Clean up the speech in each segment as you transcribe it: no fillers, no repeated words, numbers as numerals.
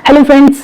Hello friends.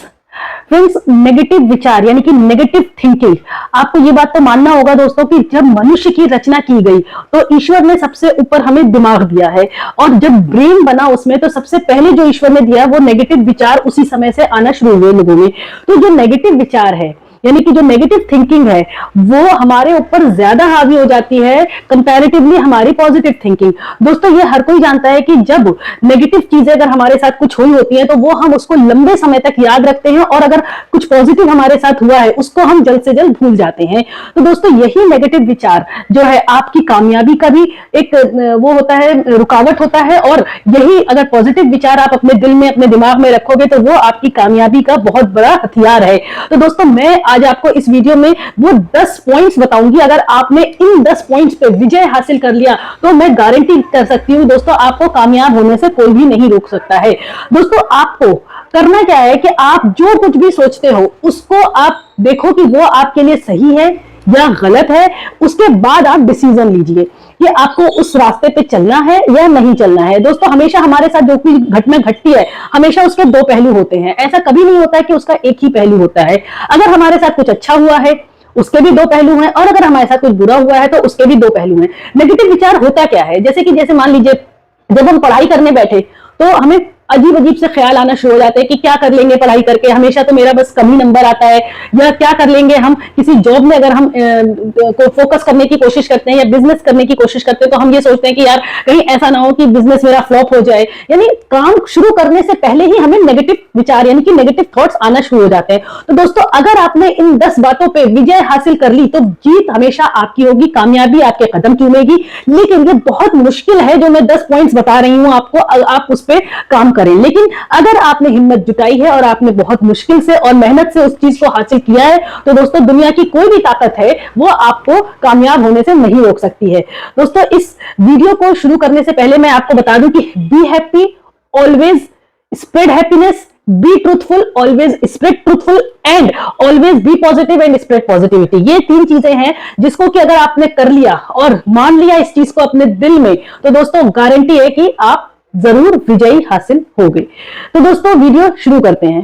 Negative विचार यानी कि नेगेटिव थिंकिंग, आपको ये बात तो मानना होगा दोस्तों कि जब मनुष्य की रचना की गई तो ईश्वर ने सबसे ऊपर हमें दिमाग दिया है, और जब ब्रेन बना उसमें तो सबसे पहले जो ईश्वर ने दिया वो नेगेटिव विचार उसी समय से आना शुरू हुए लोगों में। तो जो नेगेटिव विचार है यानी कि जो नेगेटिव थिंकिंग है वो हमारे ऊपर ज्यादा हावी हो जाती है कंपैरेटिवली हमारी पॉजिटिव थिंकिंग। दोस्तों ये हर कोई जानता है कि जब नेगेटिव चीजें अगर हमारे साथ कुछ हुई होती है तो वो हम उसको लंबे समय तक याद रखते हैं, और अगर कुछ पॉजिटिव हमारे साथ हुआ है उसको हम जल्द से जल्द भूल जाते हैं। तो दोस्तों यही नेगेटिव विचार जो है आपकी कामयाबी का भी एक वो होता है, रुकावट होता है, और यही अगर पॉजिटिव विचार आप अपने दिल में अपने दिमाग में रखोगे तो वो आपकी कामयाबी का बहुत बड़ा हथियार है। तो दोस्तों मैं आज आपको इस वीडियो में वो 10 पॉइंट्स बताऊंगी। अगर आपने इन 10 पॉइंट्स पे विजय हासिल कर लिया तो मैं गारंटी कर सकती हूं दोस्तों आपको कामयाब होने से कोई भी नहीं रोक सकता है। दोस्तों आपको करना क्या है कि आप जो कुछ भी सोचते हो उसको आप देखो कि वो आपके लिए सही है या गलत है, उसके बाद आप डिसीजन लीजिए कि आपको उस रास्ते पे चलना है या नहीं चलना है। दोस्तों हमेशा हमारे साथ जो भी घटना घटती है हमेशा उसके दो पहलू होते हैं, ऐसा कभी नहीं होता है कि उसका एक ही पहलू होता है। अगर हमारे साथ कुछ अच्छा हुआ है उसके भी दो पहलू हैं, और अगर हमारे साथ कुछ बुरा हुआ है तो उसके भी दो पहलू हैं। नेगेटिव विचार होता क्या है, जैसे मान लीजिए जब हम पढ़ाई करने बैठे तो हमें अजीब अजीब से ख्याल आना शुरू हो जाते हैं कि क्या कर लेंगे पढ़ाई करके, हमेशा तो मेरा बस कम ही नंबर आता है, या क्या कर लेंगे हम किसी जॉब में अगर हम को फोकस करने की कोशिश करते हैं या बिजनेस करने की कोशिश करते हैं तो हम ये सोचते हैं कि यार कहीं ऐसा ना हो कि बिजनेस मेरा फ्लॉप हो जाए। यानी काम शुरू करने से पहले ही हमें नेगेटिव विचार यानी कि नेगेटिव थॉट्स आना शुरू हो जाते हैं। तो दोस्तों अगर आपने इन 10 बातों पर विजय हासिल कर ली तो जीत हमेशा आपकी होगी, कामयाबी आपके कदम चूमेगी। लेकिन ये बहुत मुश्किल है जो मैं 10 पॉइंट्स बता रही हूं आपको, आप उस पर काम करें। लेकिन अगर आपने हिम्मत जुटाई है और आपने बहुत मुश्किल से और मेहनत से उस चीज को हासिल किया है तो दोस्तों दुनिया की कोई भी ताकत है वो आपको कामयाब होने से नहीं रोक सकती है। दोस्तों इस वीडियो को शुरू करने से पहले मैं आपको बता दूं कि be happy, always spread happiness, be truthful, always spread truthful, and always be positive and spread positivity. ये 3 चीजें हैं जिसको कि अगर आपने कर लिया और मान लिया इस चीज को अपने दिल में तो दोस्तों गारंटी है कि आप जरूर विजयी हासिल हो गई। तो दोस्तों वीडियो शुरू करते हैं।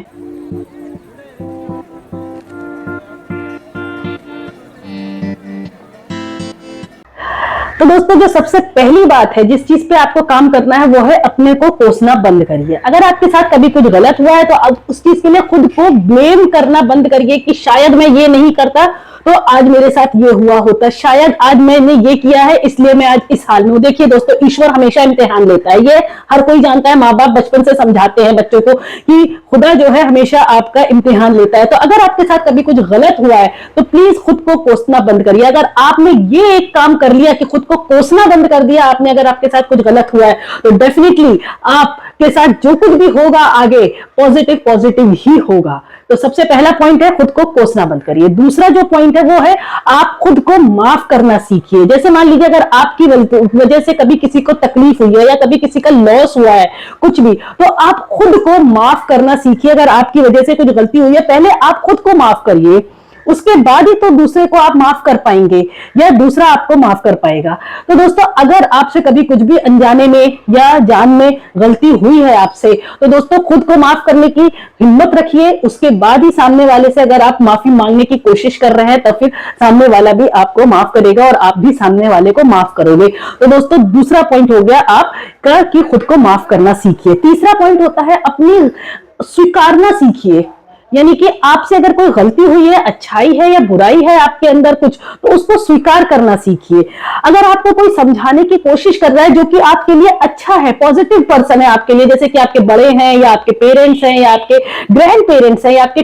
तो दोस्तों जो सबसे पहली बात है जिस चीज पे आपको काम करना है वो है अपने को कोसना बंद करिए। अगर आपके साथ कभी कुछ गलत हुआ है तो अब उस चीज के लिए खुद को ब्लेम करना बंद करिए कि शायद मैं ये नहीं करता तो आज मेरे साथ ये हुआ होता, शायद आज मैंने ये किया है इसलिए मैं आज इस हाल में हूं। देखिए दोस्तों ईश्वर हमेशा इम्तिहान लेता है, ये हर कोई जानता है, माँ बाप बचपन से समझाते हैं बच्चों को कि खुदा जो है हमेशा आपका इम्तिहान लेता है। तो अगर आपके साथ कभी कुछ गलत हुआ है तो प्लीज खुद को कोसना बंद करिए। अगर आपने ये एक काम कर लिया कि खुद को कोसना बंद कर दिया आपने, अगर आपके साथ कुछ गलत हुआ है तो डेफिनेटली आपके साथ जो कुछ भी होगा आगे पॉजिटिव ही होगा। तो सबसे पहला पॉइंट है खुद को कोसना बंद करिए। दूसरा जो पॉइंट है वो है आप खुद को माफ करना सीखिए। जैसे मान लीजिए अगर आपकी वजह से कभी किसी को तकलीफ हुई है या कभी किसी का लॉस हुआ है कुछ भी, तो आप खुद को माफ करना सीखिए। अगर आपकी वजह से कुछ गलती हुई है पहले आप खुद को माफ करिए, उसके बाद ही तो दूसरे को आप माफ कर पाएंगे या दूसरा आपको माफ कर पाएगा। तो दोस्तों अगर आपसे कभी कुछ भी अनजाने में या जान में गलती हुई है आपसे तो दोस्तों खुद को माफ करने की हिम्मत रखिए, उसके बाद ही सामने वाले से अगर आप माफी मांगने की कोशिश कर रहे हैं तो फिर सामने वाला भी आपको माफ करेगा और आप भी सामने वाले को माफ करोगे। तो दोस्तों दूसरा पॉइंट हो गया आपका कि खुद को माफ करना सीखिए। तीसरा पॉइंट होता है अपनी स्वीकारना सीखिए। यानी कि आपसे अगर कोई गलती हुई है, अच्छाई है या बुराई है आपके अंदर कुछ, तो उसको स्वीकार करना सीखिए। अगर आपको कोई समझाने की कोशिश कर रहा है जो कि आपके लिए अच्छा है, पॉजिटिव पर्सन है आपके लिए, जैसे कि आपके बड़े हैं या आपके पेरेंट्स हैं या आपके ग्रैंड पेरेंट्स हैं या आपके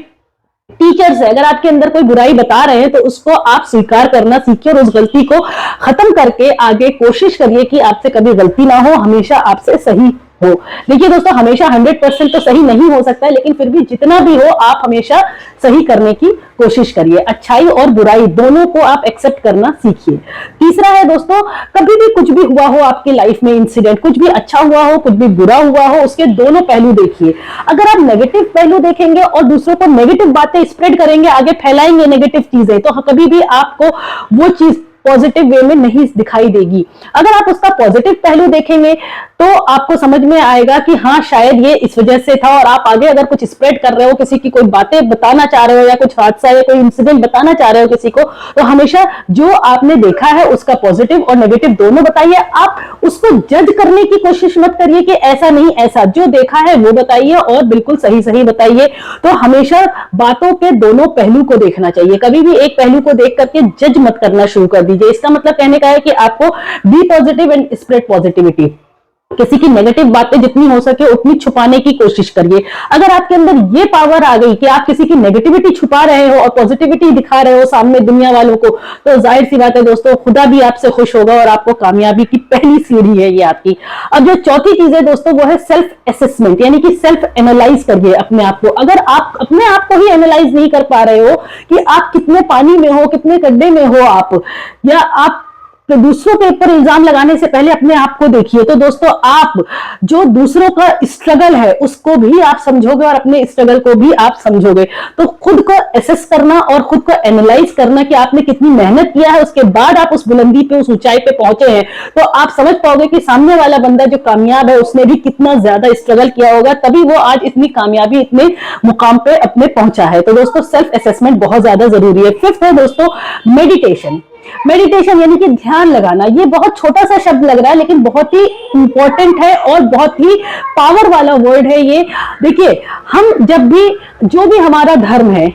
टीचर्स है, अगर आपके अंदर कोई बुराई बता रहे हैं तो उसको आप स्वीकार करना सीखिए और उस गलती को खत्म करके आगे कोशिश करिए कि आपसे कभी गलती ना हो, हमेशा आपसे सही हो। देखिए दोस्तों हमेशा 100% तो सही नहीं हो सकता है, लेकिन फिर भी जितना भी हो आप हमेशा सही करने की कोशिश करिए। अच्छाई और बुराई दोनों को आप एक्सेप्ट करना सीखिए। तीसरा है दोस्तों कभी भी कुछ भी हुआ हो आपकी लाइफ में इंसिडेंट, कुछ भी अच्छा हुआ हो कुछ भी बुरा हुआ हो, उसके दोनों पहलू देखिए। अगर आप नेगेटिव पहलू देखेंगे और दूसरों को नेगेटिव बातें स्प्रेड करेंगे, आगे फैलाएंगे नेगेटिव चीजें, तो कभी भी आपको वो चीज पॉजिटिव वे में नहीं दिखाई देगी। अगर आप उसका पॉजिटिव पहलू देखेंगे तो आपको समझ में आएगा कि हाँ शायद ये इस वजह से था, और आप आगे अगर कुछ स्प्रेड कर रहे हो, किसी की कोई बातें बताना चाह रहे हो या कुछ हादसा या कोई इंसिडेंट बताना चाह रहे हो किसी को, तो हमेशा जो आपने देखा है उसका पॉजिटिव और नेगेटिव दोनों बताइए। आप उसको जज करने की कोशिश मत करिए कि ऐसा नहीं ऐसा, जो देखा है वो बताइए और बिल्कुल सही सही बताइए। तो हमेशा बातों के दोनों पहलू को देखना चाहिए, कभी भी एक पहलू को देख करके जज मत करना शुरू कर दीजिए। इसका मतलब कहने का है कि आपको be positive and spread positivity. किसी की नेगेटिव बातें जितनी हो सके उतनी छुपाने की कोशिश करिए। अगर आपके अंदर ये पावर आ गई कि आप किसी की नेगेटिविटी छुपा रहे हो और पॉजिटिविटी दिखा रहे हो सामने दुनिया वालों को, तो जाहिर सी बात है दोस्तों, खुदा भी आपसे खुश होगा और आपको कामयाबी की पहली सीढ़ी है ये आपकी। अब जो चौथी चीज है दोस्तों वो है सेल्फ असेसमेंट, यानी कि सेल्फ एनालाइज करिए अपने आप को। अगर आप अपने आप को ही एनालाइज नहीं कर पा रहे हो कि आप कितने पानी में हो, कितने गड्ढे में हो आप, या आप तो दूसरों के ऊपर इल्जाम लगाने से पहले अपने आप को देखिए। तो दोस्तों आप जो दूसरों का स्ट्रगल है उसको भी आप समझोगे और अपने स्ट्रगल को भी आप समझोगे। तो खुद को एसेस करना और खुद को एनालाइज करना कि आपने कितनी मेहनत किया है, उसके बाद आप उस बुलंदी पे, उस ऊंचाई पे पहुंचे हैं, तो आप समझ पाओगे कि सामने वाला बंदा जो कामयाब है उसने भी कितना ज्यादा स्ट्रगल किया होगा, तभी वो आज इतनी कामयाबी, इतने मुकाम पे अपने पहुंचा है। तो दोस्तों सेल्फ असेसमेंट बहुत ज्यादा जरूरी है। फिफ्थ है दोस्तों मेडिटेशन। मेडिटेशन यानी कि ध्यान लगाना। ये बहुत छोटा सा शब्द लग रहा है लेकिन बहुत ही इंपॉर्टेंट है और बहुत ही पावर वाला वर्ड है ये। देखिए, हम जब भी जो भी हमारा धर्म है,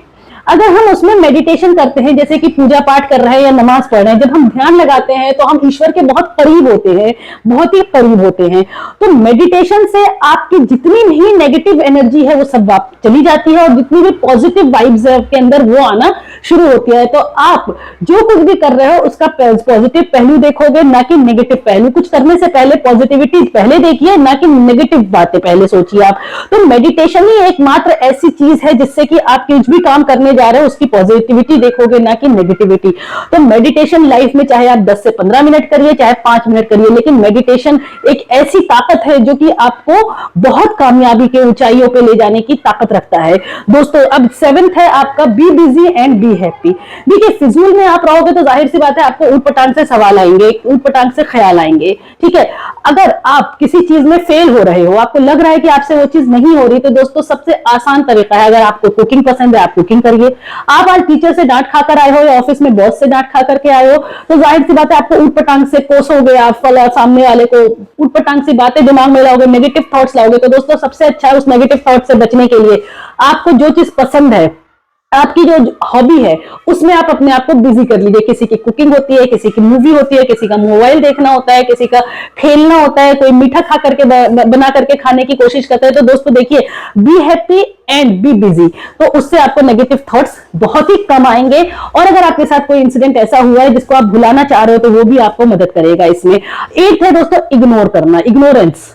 अगर हम उसमें मेडिटेशन करते हैं, जैसे कि पूजा पाठ कर रहे हैं या नमाज पढ़ रहे हैं, जब हम ध्यान लगाते हैं तो हम ईश्वर के बहुत करीब होते हैं, बहुत ही करीब होते हैं। तो मेडिटेशन से आपकी जितनी भी नेगेटिव एनर्जी है वो सब चली जाती है और जितनी भी पॉजिटिव वाइब्स है आपके अंदर वो आना शुरू होती है। तो आप जो कुछ भी कर रहे हो उसका पॉजिटिव पहलू देखोगे, ना कि नेगेटिव पहलू। कुछ करने से पहले पॉजिटिविटी पहले देखिए, ना कि नेगेटिव बातें पहले सोचिए आप। तो मेडिटेशन ही एकमात्र ऐसी चीज है जिससे कि आप कुछ भी काम करने जा रहे हो उसकी पॉजिटिविटी देखोगे, ना कि नेगेटिविटी। तो मेडिटेशन लाइफ में चाहे आप 10 से 15 मिनट करिए, चाहे 5 मिनट करिए, लेकिन मेडिटेशन एक ऐसी ताकत है जो कि आपको बहुत कामयाबी के ऊंचाइयों पे ले जाने की ताकत रखता है। दोस्तों अब 7th है आपका be busy and be happy. देखिए, फिजूल में आप रहोगे तो जाहिर सी बात है आपको ऊट पटांग से सवाल आएंगे, ऊट पटांग से ख्याल आएंगे, ठीक है। अगर आप किसी चीज में फेल हो रहे हो, आपको लग रहा है कि आपसे वो चीज नहीं हो रही, तो दोस्तों सबसे आसान तरीका है, अगर आपको कुकिंग पसंद है आप कुकिंग करिए। आप आज टीचर से डांट खाकर आए हो या ऑफिस में बॉस से डांट खा करके आए हो, तो जाहिर सी बात है आपको ऊट पटांग से कोसोगे, आप सामने वाले को ऊट पटांग सी बातें दिमाग में लाओगे, नेगेटिव थॉट्स लाओगे। तो दोस्तों सबसे अच्छा है उस नेगेटिव थॉट से बचने के लिए आपको जो चीज पसंद है, आपकी जो हॉबी है, उसमें आप अपने आप को बिजी कर लीजिए। किसी की कुकिंग होती है, किसी की मूवी होती है, किसी का मोबाइल देखना होता है, किसी का खेलना होता है, कोई मीठा खा करके बना करके खाने की कोशिश करता है। तो दोस्तों देखिए, be happy and be busy, तो उससे आपको नेगेटिव थॉट्स बहुत ही कम आएंगे। और अगर आपके साथ कोई इंसिडेंट ऐसा हुआ है जिसको आप भुलाना चाह रहे हो तो वो भी आपको मदद करेगा इसमें। 8th है दोस्तों इग्नोर करना, इग्नोरेंस।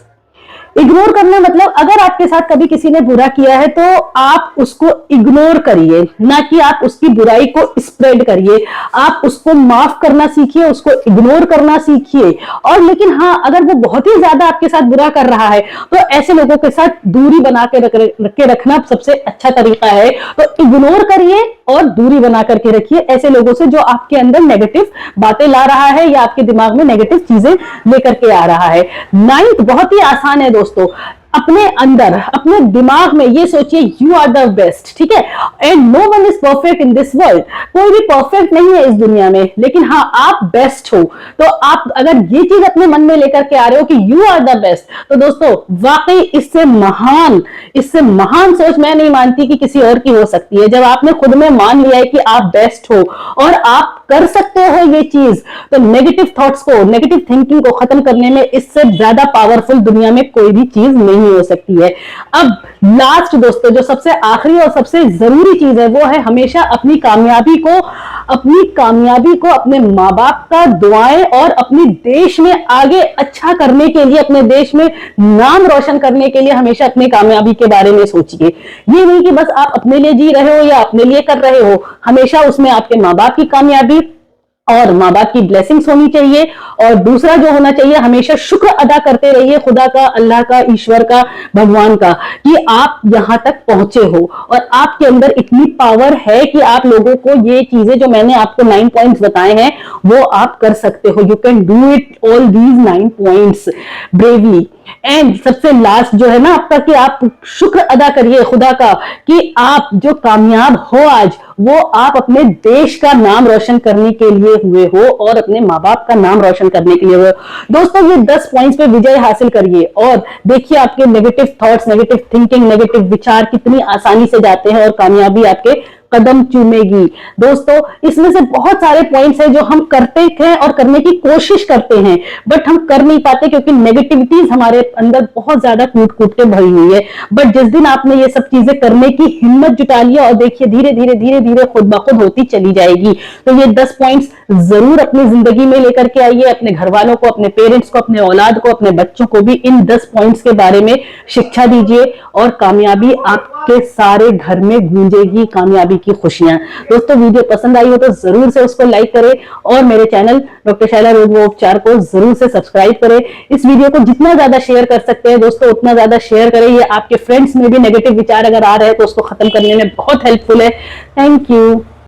इग्नोर करना मतलब अगर आपके साथ कभी किसी ने बुरा किया है तो आप उसको इग्नोर करिए, ना कि आप उसकी बुराई को स्प्रेड करिए। आप उसको माफ करना सीखिए, उसको इग्नोर करना सीखिए। और लेकिन हाँ, अगर वो बहुत ही ज्यादा आपके साथ बुरा कर रहा है तो ऐसे लोगों के साथ दूरी बना के रखना सबसे अच्छा तरीका है। तो इग्नोर करिए और दूरी बना करके रखिए ऐसे लोगों से जो आपके अंदर नेगेटिव बातें ला रहा है या आपके दिमाग में नेगेटिव चीजें लेकर के आ रहा है। 9th बहुत ही आसान है दोस्तों, अपने अंदर, अपने दिमाग में ये सोचिए यू आर द बेस्ट, ठीक है। And no one is perfect in this world, कोई भी परफेक्ट नहीं है इस दुनिया में, लेकिन हाँ आप बेस्ट हो। तो आप अगर ये चीज अपने मन में लेकर के आ रहे हो कि यू आर द बेस्ट, तो दोस्तों वाकई इससे महान सोच मैं नहीं मानती कि किसी और की हो सकती है। जब आपने खुद में मान लिया है कि आप बेस्ट हो और आप कर सकते हो ये चीज, तो नेगेटिव थॉट्स को, नेगेटिव थिंकिंग को खत्म करने में इससे ज्यादा पावरफुल दुनिया में कोई भी चीज नहीं हो सकती है। अब लास्ट दोस्तों, जो सबसे आखिरी और सबसे जरूरी चीज है, वो है हमेशा अपनी कामयाबी को अपने माँ बाप का दुआएं और अपने देश में आगे अच्छा करने के लिए, अपने देश में नाम रोशन करने के लिए हमेशा अपनी कामयाबी के बारे में सोचिए। ये नहीं कि बस आप अपने लिए जी रहे हो या अपने लिए कर रहे हो, हमेशा उसमें आपके माँ बाप की कामयाबी और माँ बाप की ब्लेसिंग्स होनी चाहिए और दूसरा जो होना चाहिए, हमेशा शुक्र अदा करते रहिए खुदा का, अल्लाह का, ईश्वर का, भगवान का, कि आप यहां तक पहुंचे हो और आपके अंदर इतनी पावर है कि आप लोगों को ये चीजें जो मैंने आपको 9 पॉइंट्स बताए हैं वो आप कर सकते हो। You can do it all these 9 points bravely. And सबसे लास्ट जो है ना आपका, कि आप शुक्र अदा करिए खुदा का कि आप जो कामयाब हो आज, वो आप अपने देश का नाम रोशन करने के लिए हुए हो और अपने माँ बाप का नाम रोशन करने के लिए हुए हो। दोस्तों ये 10 पॉइंट्स पे विजय हासिल करिए और देखिए आपके negative thoughts, negative thinking, negative विचार कितनी आसानी से जाते हैं और कामयाबी आपके कदम चूमेगी। दोस्तों इसमें से बहुत सारे पॉइंट्स हैं जो हम करते हैं और करने की कोशिश करते हैं, बट हम कर नहीं पाते क्योंकि नेगेटिविटीज हमारे अंदर बहुत ज्यादा कूट कूट के भरी हुई है। बट जिस दिन आपने ये सब चीजें करने की हिम्मत जुटा ली और देखिए धीरे धीरे धीरे धीरे खुद ब खुद होती चली जाएगी। तो ये 10 पॉइंट्स जरूर अपनी जिंदगी में लेकर के आइए, अपने घर वालों को, अपने पेरेंट्स को, अपने औलाद को, अपने बच्चों को भी इन 10 पॉइंट्स के बारे में शिक्षा दीजिए और कामयाबी आपके सारे घर में गूंजेगी, कामयाबी की खुशियां। दोस्तों वीडियो पसंद आई हो तो जरूर से उसको लाइक करें और मेरे चैनल डॉक्टर शैला रोग व उपचार को जरूर से सब्सक्राइब करें। इस वीडियो को जितना ज्यादा शेयर कर सकते हैं दोस्तों उतना ज्यादा शेयर करें। ये आपके फ्रेंड्स में भी नेगेटिव विचार अगर आ रहे हैं तो उसको खत्म करने में बहुत हेल्पफुल है। Thank you.